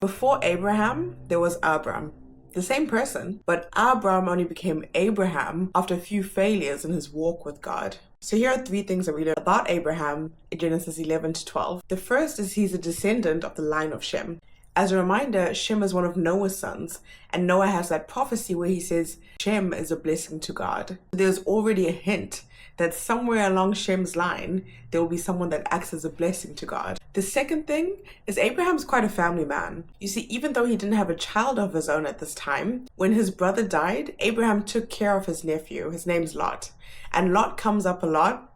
Before Abraham, there was Abram, the same person, but Abram only became Abraham after a few failures in his walk with God. So here are 3 things that we learn about Abraham in Genesis 11 to 12. The first is he's a descendant of the line of Shem. As a reminder, Shem is one of Noah's sons, and Noah has that prophecy where he says Shem is a blessing to God. There's already a hint that somewhere along Shem's line, there will be someone that acts as a blessing to God. The second thing is Abraham's quite a family man. You see, even though he didn't have a child of his own at this time, when his brother died, Abraham took care of his nephew. His name's Lot. And Lot comes up a lot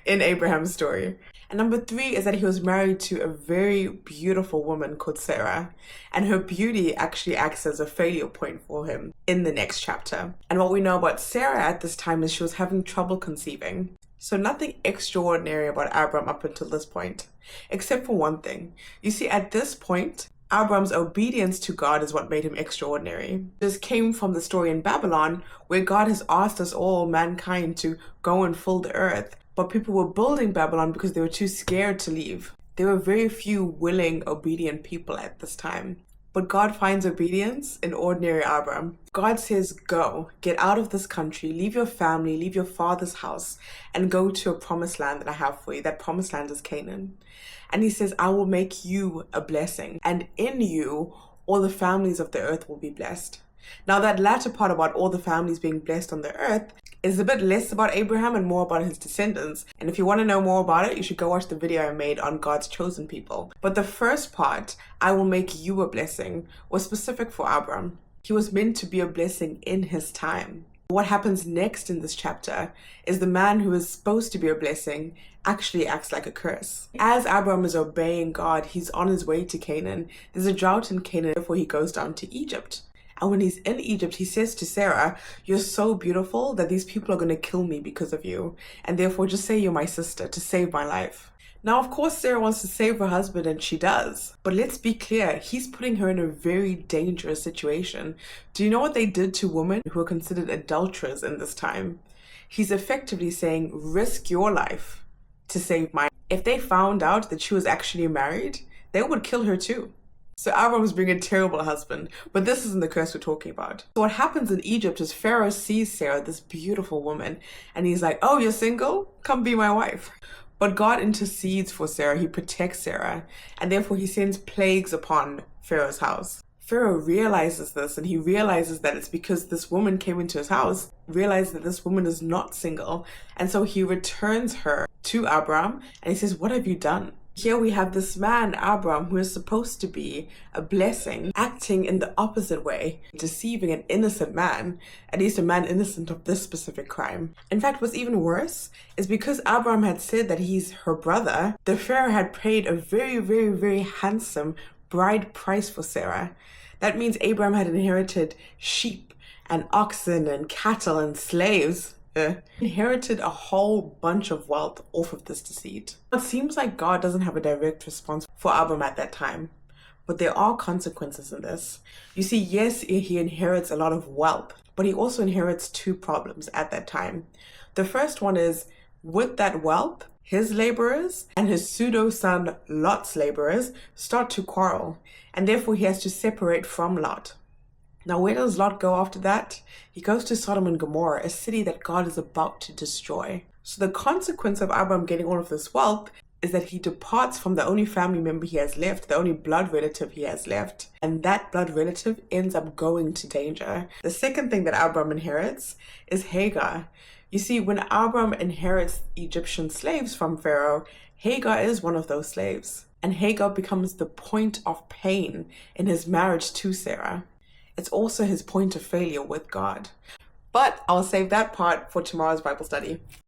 in Abraham's story. And number 3 is that he was married to a very beautiful woman called Sarah. And her beauty actually acts as a failure point for him in the next chapter. And what we know about Sarah at this time is she was having trouble conceiving. So nothing extraordinary about Abram up until this point, except for one thing. You see, at this point, Abram's obedience to God is what made him extraordinary. This came from the story in Babylon, where God has asked us all, mankind, to go and fill the earth. But people were building Babylon because they were too scared to leave. There were very few willing, obedient people at this time. But God finds obedience in ordinary Abram. God says, go, get out of this country, leave your family, leave your father's house, and go to a promised land that I have for you. That promised land is Canaan. And he says, I will make you a blessing, and in you, all the families of the earth will be blessed. Now, that latter part about all the families being blessed on the earth is a bit less about Abraham and more about his descendants. And if you want to know more about it, you should go watch the video I made on God's chosen people. But the first part, I will make you a blessing, was specific for Abram. He was meant to be a blessing in his time. What happens next in this chapter is the man who is supposed to be a blessing actually acts like a curse. As Abram is obeying God, he's on his way to Canaan. There's a drought in Canaan, therefore he goes down to Egypt. And when he's in Egypt, he says to Sarah, you're so beautiful that these people are going to kill me because of you. And therefore, just say you're my sister to save my life. Now, of course, Sarah wants to save her husband, and she does. But let's be clear, he's putting her in a very dangerous situation. Do you know what they did to women who were considered adulterers in this time? He's effectively saying, risk your life to save mine. If they found out that she was actually married, they would kill her too. So Abram was being a terrible husband, but this isn't the curse we're talking about. So what happens in Egypt is Pharaoh sees Sarah, this beautiful woman, and he's like, oh, you're single? Come be my wife. But God intercedes for Sarah. He protects Sarah, and therefore he sends plagues upon Pharaoh's house. Pharaoh realizes this, and he realizes that it's because this woman came into his house, realized that this woman is not single, and so he returns her to Abram, and he says, what have you done? Here we have this man, Abram, who is supposed to be a blessing, acting in the opposite way, deceiving an innocent man, at least a man innocent of this specific crime. In fact, what's even worse is because Abram had said that he's her brother, the Pharaoh had paid a very, very, very handsome bride price for Sarah. That means Abram had inherited sheep and oxen and cattle and slaves. Inherited a whole bunch of wealth off of this deceit. It seems like God doesn't have a direct response for Abram at that time, but there are consequences in this. You see, yes, he inherits a lot of wealth, but he also inherits 2 problems at that time. The first one is, with that wealth, his laborers and his pseudo-son Lot's laborers start to quarrel, and therefore he has to separate from Lot. Now, where does Lot go after that? He goes to Sodom and Gomorrah, a city that God is about to destroy. So the consequence of Abram getting all of this wealth is that he departs from the only family member he has left, the only blood relative he has left, and that blood relative ends up going to danger. The second thing that Abram inherits is Hagar. You see, when Abram inherits Egyptian slaves from Pharaoh, Hagar is one of those slaves, and Hagar becomes the point of pain in his marriage to Sarah. It's also his point of failure with God. But I'll save that part for tomorrow's Bible study.